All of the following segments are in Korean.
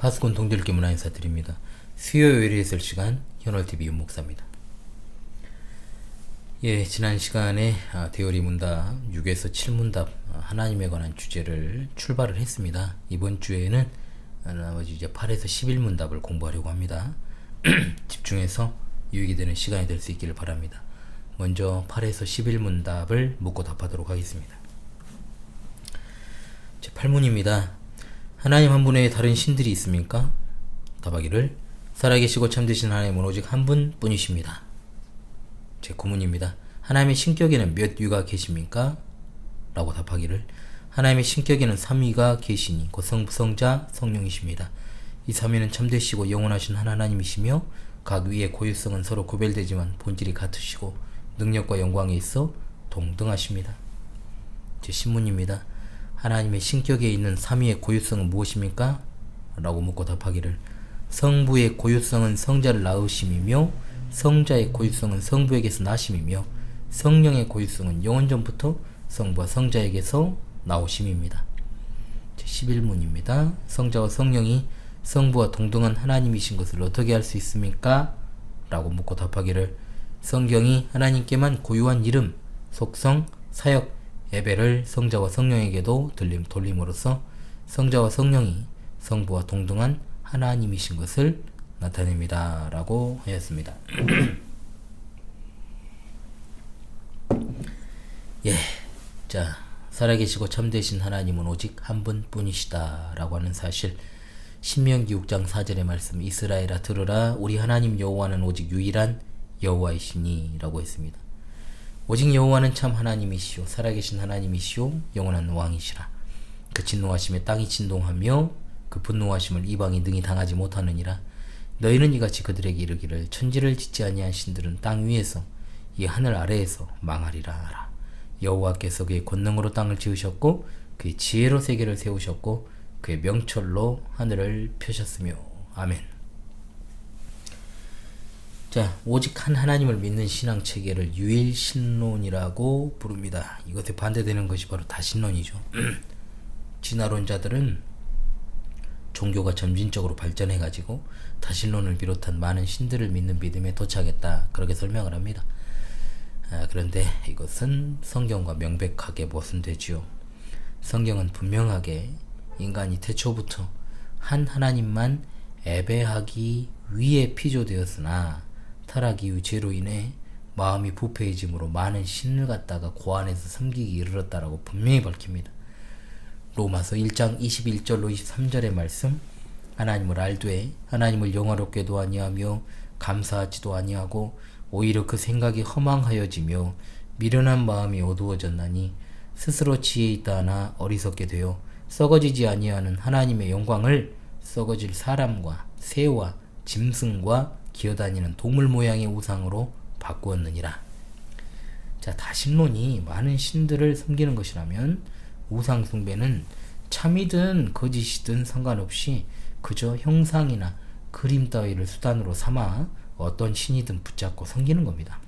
파수꾼 동절기 문화 인사드립니다. 수요일에 있을 시간 현월TV 윤목사입니다. 지난 시간에 대열이 문답 6에서 7문답 하나님에 관한 주제를 출발을 했습니다. 이번 주에는 나머지 이제 8에서 11문답을 공부하려고 합니다. 집중해서 유익이 되는 시간이 될 수 있기를 바랍니다. 먼저 8에서 11문답을 묻고 답하도록 하겠습니다. 제 8문입니다. 하나님 한 분에 다른 신들이 있습니까? 답하기를 살아계시고 참되신 하나님은 오직 한 분뿐이십니다. 제 9문입니다. 하나님의 신격에는 몇 위가 계십니까? 라고 답하기를 하나님의 신격에는 3위가 계시니 곧 성부, 성자, 성령이십니다. 이 3위는 참되시고 영원하신 한 하나님이시며 각 위의 고유성은 서로 구별되지만 본질이 같으시고 능력과 영광에 있어 동등하십니다. 제 10문입니다. 하나님의 신격에 있는 3위의 고유성은 무엇입니까? 라고 묻고 답하기를 성부의 고유성은 성자를 낳으심이며 성자의 고유성은 성부에게서 나심이며 성령의 고유성은 영원전부터 성부와 성자에게서 나오심입니다. 제 11문입니다. 성자와 성령이 성부와 동등한 하나님이신 것을 어떻게 알 수 있습니까? 라고 묻고 답하기를 성경이 하나님께만 고유한 이름, 속성, 사역, 예배를 성자와 성령에게도 돌림으로써 성자와 성령이 성부와 동등한 하나님이신 것을 나타냅니다. 라고 하였습니다. 자, 살아계시고 참되신 하나님은 오직 한 분뿐이시다 라고 하는 사실, 신명기 6장 4절의 말씀, 이스라엘아 들으라 우리 하나님 여호와는 오직 유일한 여호와이시니 라고 했습니다. 오직 여호와는 참 하나님이시오 살아계신 하나님이시오 영원한 왕이시라. 그 진노하심에 땅이 진동하며 그 분노하심을 이방이 능히 당하지 못하느니라. 너희는 이같이 그들에게 이르기를 천지를 짓지 아니한 신들은 땅 위에서 이 하늘 아래에서 망하리라 하라. 여호와께서 그의 권능으로 땅을 지으셨고 그의 지혜로 세계를 세우셨고 그의 명철로 하늘을 펴셨으며. 아멘. 자, 오직 한 하나님을 믿는 신앙체계를 유일신론이라고 부릅니다. 이것에 반대되는 것이 바로 다신론이죠. 진화론자들은 종교가 점진적으로 발전해가지고 다신론을 비롯한 많은 신들을 믿는 믿음에 도착했다, 그렇게 설명을 합니다. 그런데 이것은 성경과 명백하게 모순되지요. 성경은 분명하게 인간이 태초부터 한 하나님만 예배하기 위해 피조되었으나 타락 이후 죄로 인해 마음이 부패해짐으로 많은 신을 갖다가 고안해서 섬기기 이르렀다라고 분명히 밝힙니다. 로마서 1장 21절로 23절의 말씀, 하나님을 알되 하나님을 영화롭게도 아니하며 감사하지도 아니하고 오히려 그 생각이 허망하여지며 미련한 마음이 어두워졌나니 스스로 지혜 있다 하나 어리석게 되어 썩어지지 아니하는 하나님의 영광을 썩어질 사람과 새와 짐승과 기어다니는 동물 모양의 우상으로 바꾸었느니라. 자, 다신론이 많은 신들을 섬기는 것이라면 우상 숭배는 참이든 거짓이든 상관없이 그저 형상이나 그림 따위를 수단으로 삼아 어떤 신이든 붙잡고 섬기는 겁니다.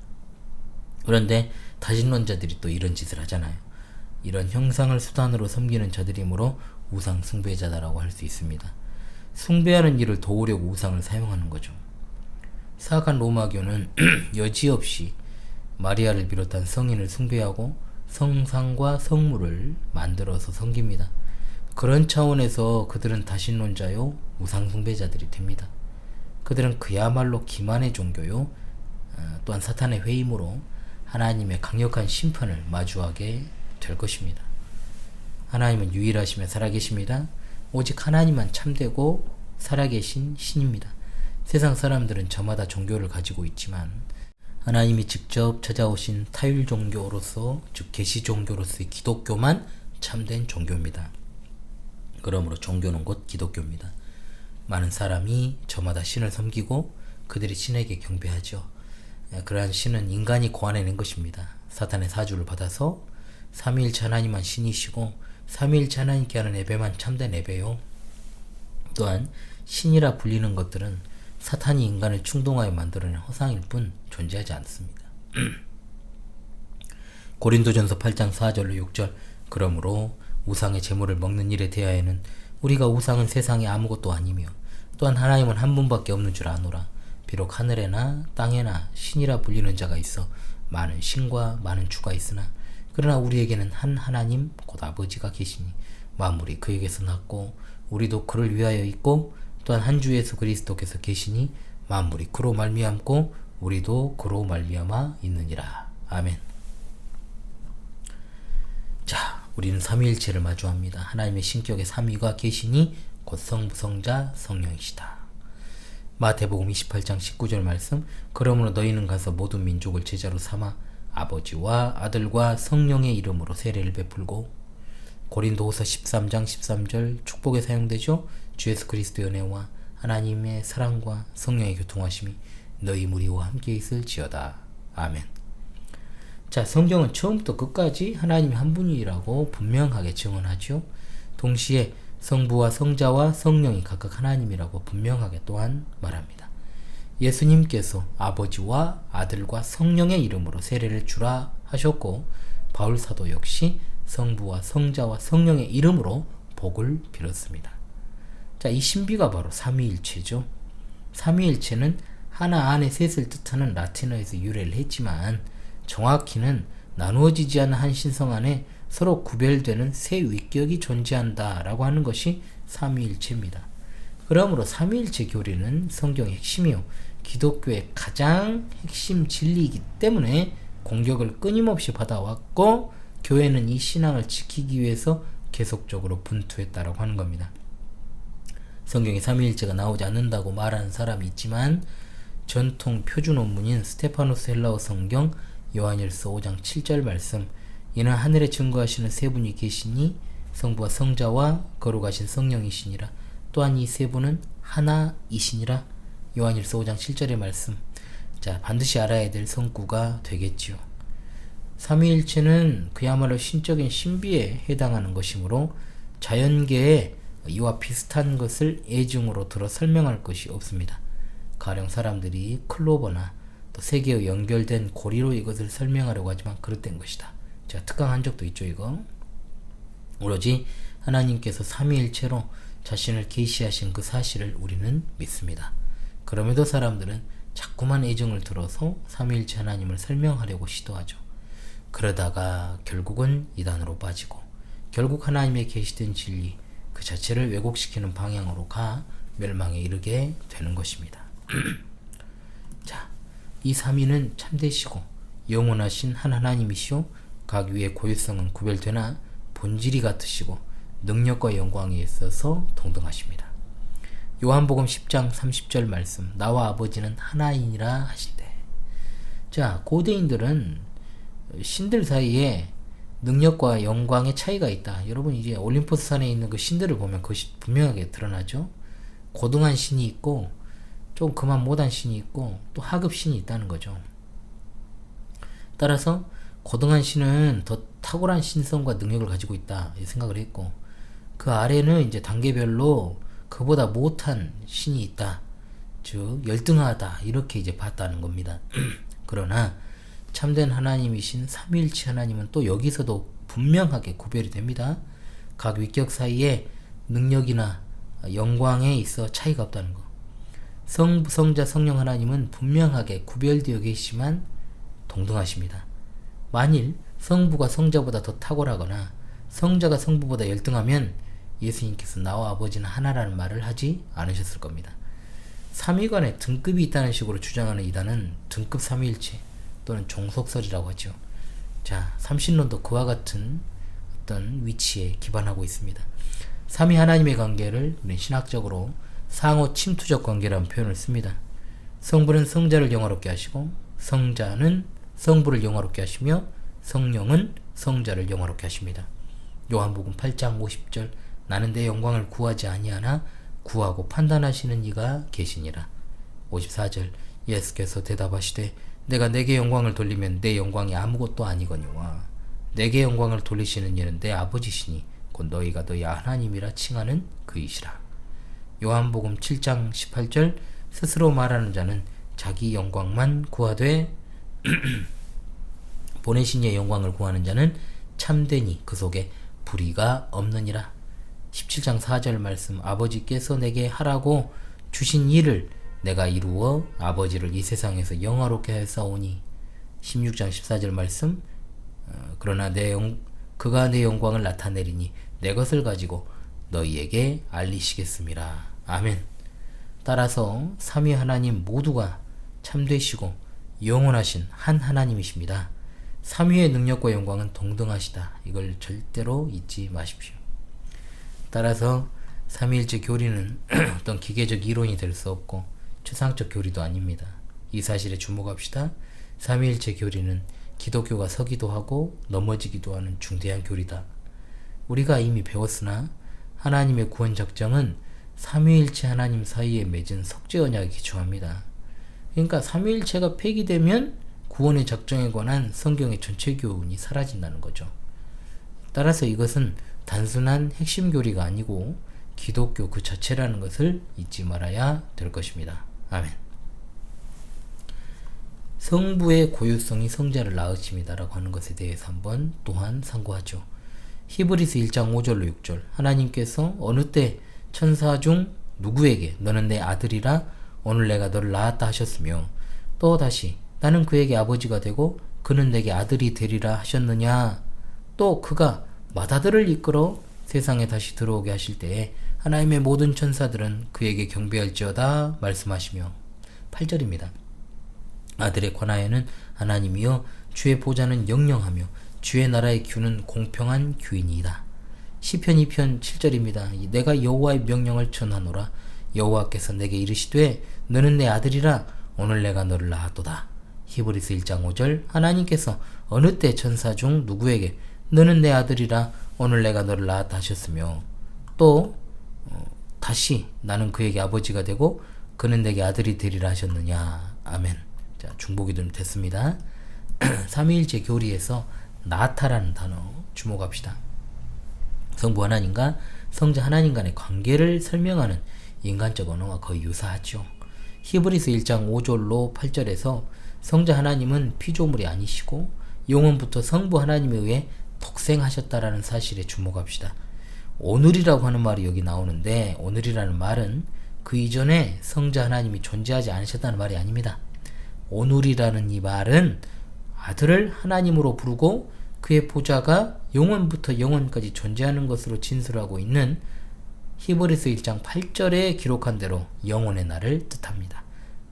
그런데 다신론자들이 또 이런 짓을 하잖아요. 이런 형상을 수단으로 섬기는 자들이므로 우상 숭배자다라고 할 수 있습니다. 숭배하는 일을 도우려고 우상을 사용하는 거죠. 사악한 로마교는 여지없이 마리아를 비롯한 성인을 숭배하고 성상과 성물을 만들어서 섬깁니다. 그런 차원에서 그들은 다신론자요 우상 숭배자들이 됩니다. 그들은 그야말로 기만의 종교요, 또한 사탄의 회임으로 하나님의 강력한 심판을 마주하게 될 것입니다. 하나님은 유일하시며 살아계십니다. 오직 하나님만 참되고 살아계신 신입니다. 세상 사람들은 저마다 종교를 가지고 있지만 하나님이 직접 찾아오신 타율 종교로서, 즉 계시 종교로서의 기독교만 참된 종교입니다. 그러므로 종교는 곧 기독교입니다. 많은 사람이 저마다 신을 섬기고 그들이 신에게 경배하죠. 그러한 신은 인간이 고안해낸 것입니다. 사탄의 사주를 받아서 삼위일체 하나님만 신이시고 삼위일체 하나님께 하는 예배만 참된 예배요. 또한 신이라 불리는 것들은 사탄이 인간을 충동하여 만들어낸 허상일 뿐 존재하지 않습니다. 고린도전서 8장 4절로 6절, 그러므로 우상의 제물을 먹는 일에 대하여는 우리가 우상은 세상에 아무것도 아니며 또한 하나님은 한 분밖에 없는 줄 아노라. 비록 하늘에나 땅에나 신이라 불리는 자가 있어 많은 신과 많은 주가 있으나 그러나 우리에게는 한 하나님 곧 아버지가 계시니 만물이 그에게서 났고 우리도 그를 위하여 있고 또한 한 주 예수 그리스도께서 계시니 만물이 그로 말미암고 우리도 그로 말미암아 있느니라. 아멘. 자, 우리는 삼위일체를 마주합니다. 하나님의 신격의 삼위가 계시니 곧 성부, 성자, 성령이시다. 마태복음 28장 19절 말씀. 그러므로 너희는 가서 모든 민족을 제자로 삼아 아버지와 아들과 성령의 이름으로 세례를 베풀고. 고린도후서 13장 13절 축복에 사용되죠. 주 예수 그리스도의 은혜와 하나님의 사랑과 성령의 교통하심이 너희 무리와 함께 있을지어다. 아멘. 자, 성경은 처음부터 끝까지 하나님이 한 분이라고 분명하게 증언하죠. 동시에 성부와 성자와 성령이 각각 하나님이라고 분명하게 또한 말합니다. 예수님께서 아버지와 아들과 성령의 이름으로 세례를 주라 하셨고 바울 사도 역시 성부와 성자와 성령의 이름으로 복을 빌었습니다. 자, 이 신비가 바로 삼위일체죠. 삼위일체는 하나 안에 셋을 뜻하는 라틴어에서 유래를 했지만 정확히는 나누어지지 않은 한 신성 안에 서로 구별되는 세 위격이 존재한다 라고 하는 것이 삼위일체입니다. 그러므로 삼위일체 교리는 성경의 핵심이요 기독교의 가장 핵심 진리이기 때문에 공격을 끊임없이 받아왔고 교회는 이 신앙을 지키기 위해서 계속적으로 분투했다라고 하는 겁니다. 성경에 삼위일체가 나오지 않는다고 말하는 사람이 있지만 전통 표준 원문인 스테파노스 헬라어 성경 요한일서 5장 7절 말씀. 이는 하늘에 증거하시는 세 분이 계시니 성부와 성자와 거룩하신 성령이시니라. 또한 이 세 분은 하나이시니라. 요한일서 5장 7절의 말씀. 자, 반드시 알아야 될 성구가 되겠지요. 삼위일체는 그야말로 신적인 신비에 해당하는 것이므로 자연계에 이와 비슷한 것을 예증으로 들어 설명할 것이 없습니다. 가령 사람들이 클로버나 또 세계의 연결된 고리로 이것을 설명하려고 하지만 그릇된 것이다. 제가 특강한 적도 있죠. 이거 오로지 하나님께서 삼위일체로 자신을 계시하신 그 사실을 우리는 믿습니다. 그럼에도 사람들은 자꾸만 애정을 들어서 삼위일체 하나님을 설명하려고 시도하죠. 그러다가 결국은 이단으로 빠지고 결국 하나님의 계시된 진리 그 자체를 왜곡시키는 방향으로 가 멸망에 이르게 되는 것입니다. 자, 이 삼위는 참되시고 영원하신 한 하나님이시오 각 위의 고유성은 구별되나 본질이 같으시고 능력과 영광에 있어서 동등하십니다. 요한복음 10장 30절 말씀. 나와 아버지는 하나이니라 하신대. 자, 고대인들은 신들 사이에 능력과 영광의 차이가 있다. 여러분 이제 올림포스 산에 있는 그 신들을 보면 그것이 분명하게 드러나죠. 고등한 신이 있고 좀 그만 못한 신이 있고 또 하급 신이 있다는 거죠. 따라서 고등한 신은 더 탁월한 신성과 능력을 가지고 있다 이 생각을 했고 그 아래는 이제 단계별로 그보다 못한 신이 있다. 즉 열등하다 이렇게 이제 봤다는 겁니다. 그러나 참된 하나님이신 삼위일체 하나님은 또 여기서도 분명하게 구별이 됩니다. 각 위격 사이에 능력이나 영광에 있어 차이가 없다는 것. 성부, 성자, 성령 하나님은 분명하게 구별되어 계시지만 동등하십니다. 만일 성부가 성자보다 더 탁월하거나 성자가 성부보다 열등하면 예수님께서 나와 아버지는 하나라는 말을 하지 않으셨을 겁니다. 삼위간에 등급이 있다는 식으로 주장하는 이단은 등급 삼위일체 또는 종속설이라고 하죠. 자, 삼신론도 그와 같은 어떤 위치에 기반하고 있습니다. 삼위 하나님의 관계를 우리는 신학적으로 상호 침투적 관계라는 표현을 씁니다. 성부는 성자를 영화롭게 하시고 성자는 성부를 영화롭게 하시며 성령은 성자를 영화롭게 하십니다. 요한복음 8장 50절. 나는 내 영광을 구하지 아니하나 구하고 판단하시는 이가 계시니라. 54절. 예수께서 대답하시되 내가 내게 영광을 돌리면 내 영광이 아무것도 아니거니와 내게 영광을 돌리시는 이는 내 아버지시니 곧 너희가 너희 하나님이라 칭하는 그이시라. 요한복음 7장 18절. 스스로 말하는 자는 자기 영광만 구하되 보내신 이의 영광을 구하는 자는 참되니 그 속에 불의가 없느니라. 17장 4절 말씀. 아버지께서 내게 하라고 주신 일을 내가 이루어 아버지를 이 세상에서 영화롭게 하였사오니 16장 14절 말씀. 그러나 그가 내 영광을 나타내리니 내 것을 가지고 너희에게 알리시겠음이라. 아멘. 따라서 삼위 하나님 모두가 참되시고 영원하신 한 하나님이십니다. 삼위의 능력과 영광은 동등하시다. 이걸 절대로 잊지 마십시오. 따라서 삼위일체 교리는 어떤 기계적 이론이 될 수 없고 추상적 교리도 아닙니다. 이 사실에 주목합시다. 삼위일체 교리는 기독교가 서기도 하고 넘어지기도 하는 중대한 교리다. 우리가 이미 배웠으나 하나님의 구원 작정은 삼위일체 하나님 사이에 맺은 속죄 언약에 기초합니다. 그러니까 삼위일체가 폐기되면 구원의 작정에 관한 성경의 전체 교훈이 사라진다는 거죠. 따라서 이것은 단순한 핵심 교리가 아니고 기독교 그 자체라는 것을 잊지 말아야 될 것입니다. 아멘. 성부의 고유성이 성자를 낳으심이다라고 하는 것에 대해서 한번 또한 상고하죠. 히브리서 1장 5절로 6절. 하나님께서 어느 때 천사 중 누구에게 너는 내 아들이라 오늘 내가 너를 낳았다 하셨으며 또 다시 나는 그에게 아버지가 되고 그는 내게 아들이 되리라 하셨느냐. 또 그가 맏아들을 이끌어 세상에 다시 들어오게 하실 때에 하나님의 모든 천사들은 그에게 경배할지어다 말씀하시며 8절입니다. 아들에 관하여는 하나님이여 주의 보좌는 영영하며 주의 나라의 규는 공평한 규이니이다. 시편 2편 7절입니다. 내가 여호와의 명령을 전하노라. 여호와께서 내게 이르시되 너는 내 아들이라 오늘 내가 너를 낳았도다. 히브리서 1장 5절. 하나님께서 어느 때 천사 중 누구에게 너는 내 아들이라 오늘 내가 너를 낳았다 하셨으며 또 다시 나는 그에게 아버지가 되고 그는 내게 아들이 되리라 하셨느냐. 아멘. 자, 중복이 좀 됐습니다. 삼위일체 교리에서 나타라는 단어 주목합시다. 성부 하나님과 성자 하나님 간의 관계를 설명하는 인간적 언어와 거의 유사하죠. 히브리서 1장 5절로 8절에서 성자 하나님은 피조물이 아니시고 영원부터 성부 하나님에 의해 독생하셨다라는 사실에 주목합시다. 오늘이라고 하는 말이 여기 나오는데 오늘이라는 말은 그 이전에 성자 하나님이 존재하지 않으셨다는 말이 아닙니다. 오늘이라는 이 말은 아들을 하나님으로 부르고 그의 보좌가 영원부터 영원까지 존재하는 것으로 진술하고 있는 히브리서 1장 8절에 기록한 대로 영원의 날을 뜻합니다.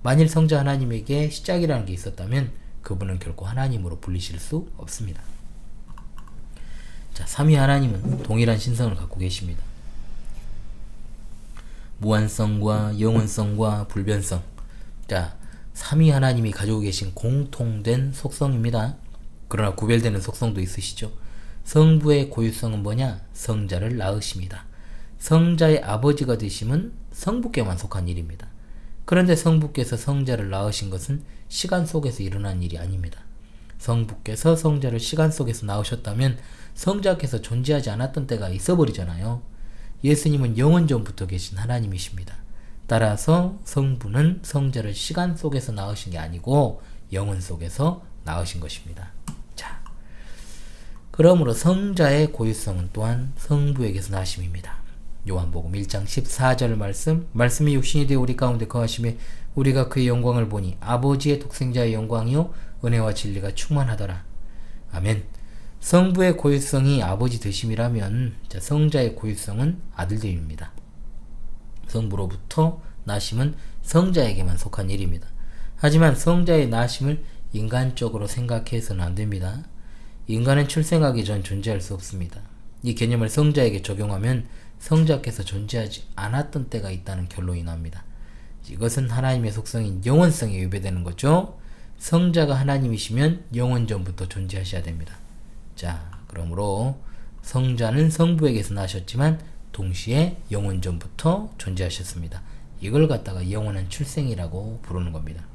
만일 성자 하나님에게 시작이라는 게 있었다면 그분은 결코 하나님으로 불리실 수 없습니다. 자, 삼위 하나님은 동일한 신성을 갖고 계십니다. 무한성과 영원성과 불변성. 자, 삼위 하나님이 가지고 계신 공통된 속성입니다. 그러나 구별되는 속성도 있으시죠. 성부의 고유성은 뭐냐? 성자를 낳으심이다. 성자의 아버지가 되심은 성부께만 속한 일입니다. 그런데 성부께서 성자를 낳으신 것은 시간 속에서 일어난 일이 아닙니다. 성부께서 성자를 시간 속에서 낳으셨다면 성자께서 존재하지 않았던 때가 있어버리잖아요. 예수님은 영원 전부터 계신 하나님이십니다. 따라서 성부는 성자를 시간 속에서 낳으신 게 아니고 영원 속에서 낳으신 것입니다. 자, 그러므로 성자의 고유성은 또한 성부에게서 나심입니다. 요한복음 1장 14절 말씀이 육신이 되어 우리 가운데 거하심에 우리가 그의 영광을 보니 아버지의 독생자의 영광이요 은혜와 진리가 충만하더라. 아멘. 성부의 고유성이 아버지 되심이라면 성자의 고유성은 아들됨입니다. 성부로부터 나심은 성자에게만 속한 일입니다. 하지만 성자의 나심을 인간적으로 생각해서는 안 됩니다. 인간은 출생하기 전 존재할 수 없습니다. 이 개념을 성자에게 적용하면 성자께서 존재하지 않았던 때가 있다는 결론이 납니다. 이것은 하나님의 속성인 영원성에 위배되는 거죠. 성자가 하나님이시면 영원 전부터 존재하셔야 됩니다. 자, 그러므로 성자는 성부에게서 나셨지만 동시에 영원 전부터 존재하셨습니다. 이걸 갖다가 영원한 출생이라고 부르는 겁니다.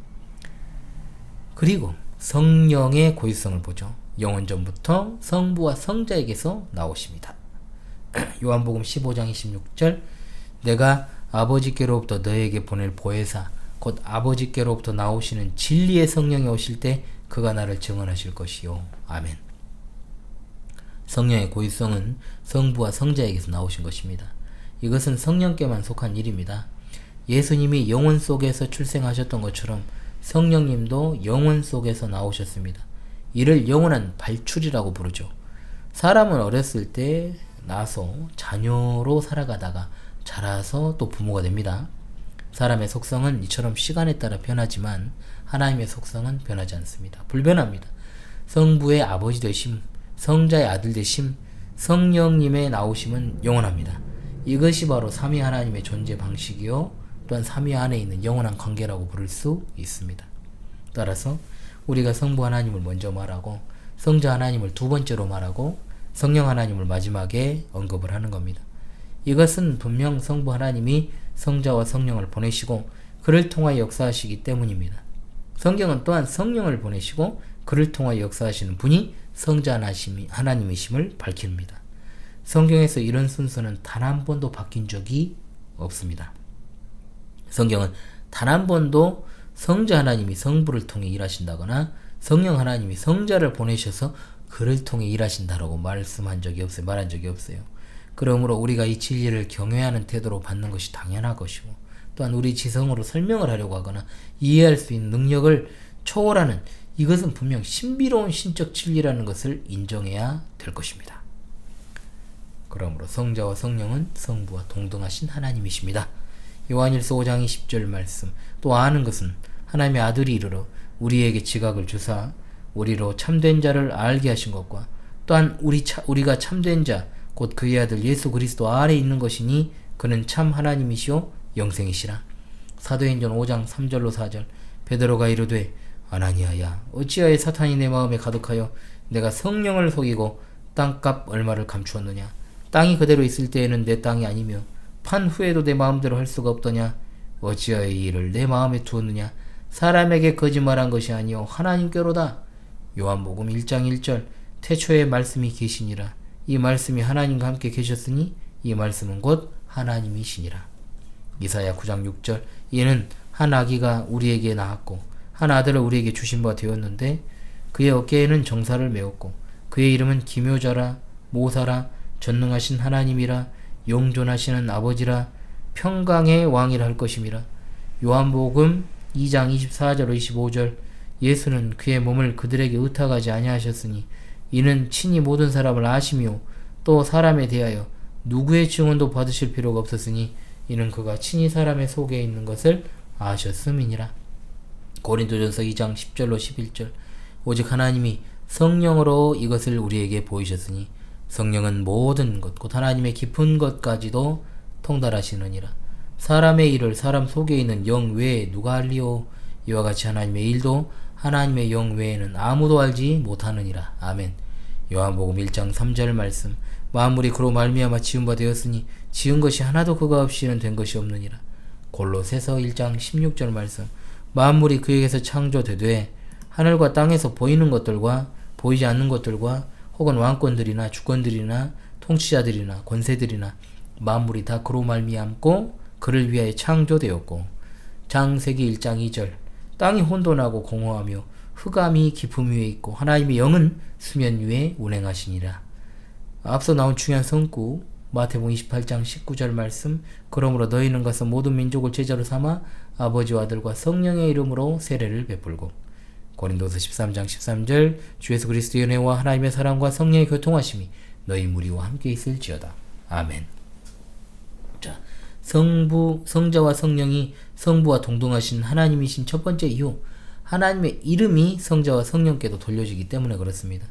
그리고 성령의 고유성을 보죠. 영원 전부터 성부와 성자에게서 나오십니다. 요한복음 15장 26절 내가 아버지께로부터 너에게 보낼 보혜사 곧 아버지께로부터 나오시는 진리의 성령이 오실 때 그가 나를 증언하실 것이요. 아멘. 성령의 고유성은 성부와 성자에게서 나오신 것입니다. 이것은 성령께만 속한 일입니다. 예수님이 영혼 속에서 출생하셨던 것처럼 성령님도 영혼 속에서 나오셨습니다. 이를 영원한 발출이라고 부르죠. 사람은 어렸을 때 나서 자녀로 살아가다가 자라서 또 부모가 됩니다. 사람의 속성은 이처럼 시간에 따라 변하지만 하나님의 속성은 변하지 않습니다. 불변합니다. 성부의 아버지 되심, 성자의 아들 되심, 성령님의 나오심은 영원합니다. 이것이 바로 삼위 하나님의 존재 방식이요 또한 삼위 안에 있는 영원한 관계라고 부를 수 있습니다. 따라서 우리가 성부 하나님을 먼저 말하고 성자 하나님을 두 번째로 말하고 성령 하나님을 마지막에 언급을 하는 겁니다. 이것은 분명 성부 하나님이 성자와 성령을 보내시고 그를 통하여 역사하시기 때문입니다. 성경은 또한 성령을 보내시고 그를 통하여 역사하시는 분이 성자 하나님이심을 밝힙니다. 성경에서 이런 순서는 단 한 번도 바뀐 적이 없습니다. 성경은 단 한 번도 성자 하나님이 성부를 통해 일하신다거나 성령 하나님이 성자를 보내셔서 그를 통해 일하신다라고 말한 적이 없어요. 그러므로 우리가 이 진리를 경외하는 태도로 받는 것이 당연한 것이고 또한 우리 지성으로 설명을 하려고 하거나 이해할 수 있는 능력을 초월하는 이것은 분명 신비로운 신적 진리라는 것을 인정해야 될 것입니다. 그러므로 성자와 성령은 성부와 동등하신 하나님이십니다. 요한일서 5장 20절 말씀 또 아는 것은 하나님의 아들이 이르러 우리에게 지각을 주사 우리로 참된 자를 알게 하신 것과 또한 우리가 참된 자 곧 그의 아들 예수 그리스도 아래 있는 것이니 그는 참 하나님이시오 영생이시라. 사도행전 5장 3절로 4절 베드로가 이르되 아나니아야 어찌하여 사탄이 내 마음에 가득하여 내가 성령을 속이고 땅값 얼마를 감추었느냐. 땅이 그대로 있을 때에는 내 땅이 아니며 판 후에도 내 마음대로 할 수가 없더냐. 어찌하여 이 일을 내 마음에 두었느냐. 사람에게 거짓말한 것이 아니요 하나님께로다. 요한복음 1장 1절 태초에 말씀이 계시니라. 이 말씀이 하나님과 함께 계셨으니 이 말씀은 곧 하나님이시니라. 이사야 9장 6절 이는 한 아기가 우리에게 낳았고 한 아들을 우리에게 주신 바 되었는데 그의 어깨에는 정사를 메었고 그의 이름은 기묘자라 모사라 전능하신 하나님이라 용존하시는 아버지라 평강의 왕이라 할 것임이라. 요한복음 2장 24절로 25절 예수는 그의 몸을 그들에게 의탁하지 아니하셨으니 이는 친히 모든 사람을 아시며 또 사람에 대하여 누구의 증언도 받으실 필요가 없었으니 이는 그가 친히 사람의 속에 있는 것을 아셨음이니라. 고린도전서 2장 10절로 11절 오직 하나님이 성령으로 이것을 우리에게 보이셨으니 성령은 모든 것 곧 하나님의 깊은 것까지도 통달하시느니라. 사람의 일을 사람 속에 있는 영 외에 누가 알리오. 이와 같이 하나님의 일도 하나님의 영 외에는 아무도 알지 못하느니라. 아멘. 요한복음 1장 3절 말씀 만물이 그로 말미암아 지은 바 되었으니 지은 것이 하나도 그가 없이는 된 것이 없느니라. 골로새서 1장 16절 말씀 만물이 그에게서 창조되되 하늘과 땅에서 보이는 것들과 보이지 않는 것들과 혹은 왕권들이나 주권들이나 통치자들이나 권세들이나 만물이 다 그로 말미암고 그를 위하여 창조되었고. 창세기 1장 2절 땅이 혼돈하고 공허하며 흑암이 깊음 위에 있고 하나님의 영은 수면 위에 운행하시니라. 앞서 나온 중요한 성구 마태복음 28장 19절 말씀 그러므로 너희는 가서 모든 민족을 제자로 삼아 아버지와 아들과 성령의 이름으로 세례를 베풀고. 고린도서 13장 13절 주 예수 그리스도의 은혜와 하나님의 사랑과 성령의 교통하심이 너희 무리와 함께 있을지어다. 아멘. 자, 성자와 성령이 성부와 동등하신 하나님이신 첫 번째 이유 하나님의 이름이 성자와 성령께도 돌려지기 때문에 그렇습니다.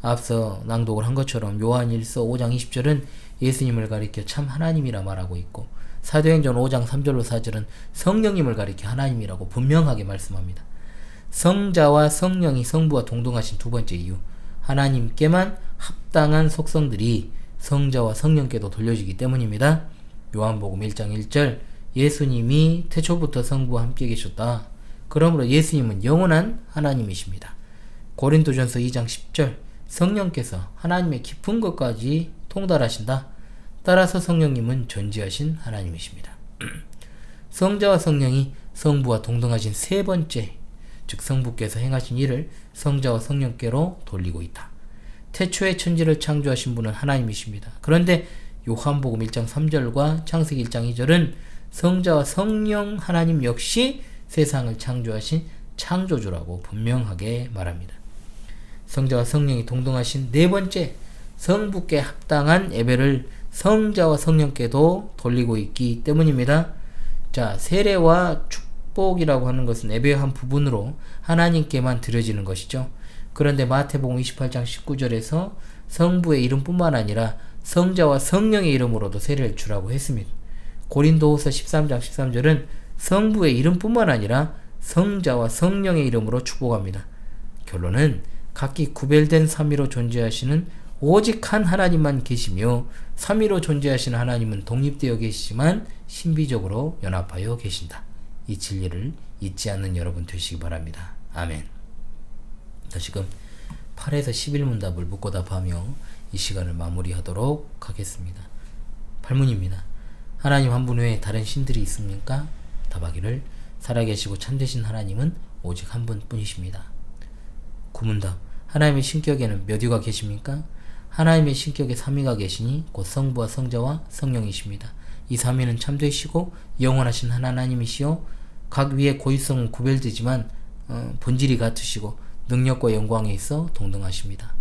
앞서 낭독을 한 것처럼 요한일서 5장 20절은 예수님을 가리켜 참 하나님이라 말하고 있고 사도행전 5장 3절로 4절은 성령님을 가리켜 하나님이라고 분명하게 말씀합니다. 성자와 성령이 성부와 동등하신 두 번째 이유 하나님께만 합당한 속성들이 성자와 성령께도 돌려지기 때문입니다. 요한복음 1장 1절 예수님이 태초부터 성부와 함께 계셨다. 그러므로 예수님은 영원한 하나님이십니다. 고린도전서 2장 10절 성령께서 하나님의 깊은 것까지 통달하신다. 따라서 성령님은 전지하신 하나님이십니다. 성자와 성령이 성부와 동등하신 세 번째 즉 성부께서 행하신 일을 성자와 성령께로 돌리고 있다. 태초에 천지를 창조하신 분은 하나님이십니다. 그런데 요한복음 1장 3절과 창세기 1장 2절은 성자와 성령 하나님 역시 세상을 창조하신 창조주라고 분명하게 말합니다. 성자와 성령이 동등하신 네 번째, 성부께 합당한 예배를 성자와 성령께도 돌리고 있기 때문입니다. 자, 세례와 축복이라고 하는 것은 예배의 한 부분으로 하나님께만 드려지는 것이죠. 그런데 마태복음 28장 19절에서 성부의 이름뿐만 아니라 성자와 성령의 이름으로도 세례를 주라고 했습니다. 고린도후서 13장 13절은 성부의 이름뿐만 아니라 성자와 성령의 이름으로 축복합니다. 결론은 각기 구별된 삼위로 존재하시는 오직 한 하나님만 계시며 삼위로 존재하시는 하나님은 독립되어 계시지만 신비적으로 연합하여 계신다. 이 진리를 잊지 않는 여러분 되시기 바랍니다. 아멘. 다시금 8에서 11문답을 묻고 답하며 이 시간을 마무리하도록 하겠습니다. 8문입니다. 하나님 한 분 외에 다른 신들이 있습니까? 답하기를 살아계시고 참되신 하나님은 오직 한 분뿐이십니다. 9문답. 하나님의 신격에는 몇 위가 계십니까? 하나님의 신격에 3위가 계시니 곧 성부와 성자와 성령이십니다. 이 3위는 참되시고 영원하신 한 하나님이시요 각 위의 고유성은 구별되지만 본질이 같으시고 능력과 영광에 있어 동등하십니다.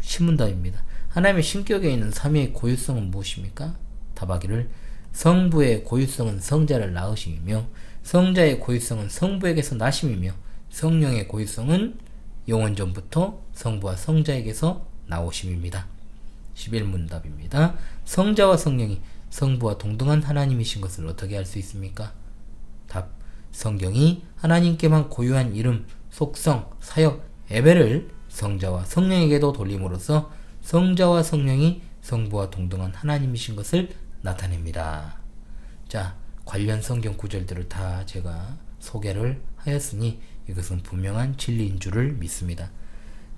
10문답입니다. 하나님의 신격에 있는 3위의 고유성은 무엇입니까? 답하기를 성부의 고유성은 성자를 낳으심이며 성자의 고유성은 성부에게서 나심이며 성령의 고유성은 영원전부터 성부와 성자에게서 나오심입니다. 11문답입니다. 성자와 성령이 성부와 동등한 하나님이신 것을 어떻게 알 수 있습니까? 답. 성경이 하나님께만 고유한 이름, 속성, 사역, 예배를 성자와 성령에게도 돌림으로써 성자와 성령이 성부와 동등한 하나님이신 것을 나타냅니다. 자, 관련 성경 구절들을 다 제가 소개를 하였으니 이것은 분명한 진리인 줄을 믿습니다.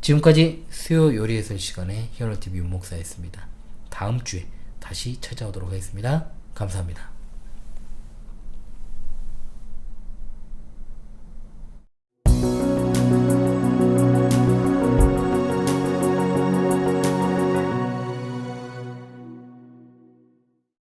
지금까지 수요 요리해설 시간에 히어로TV 윤목사였습니다. 다음 주에 다시 찾아오도록 하겠습니다. 감사합니다.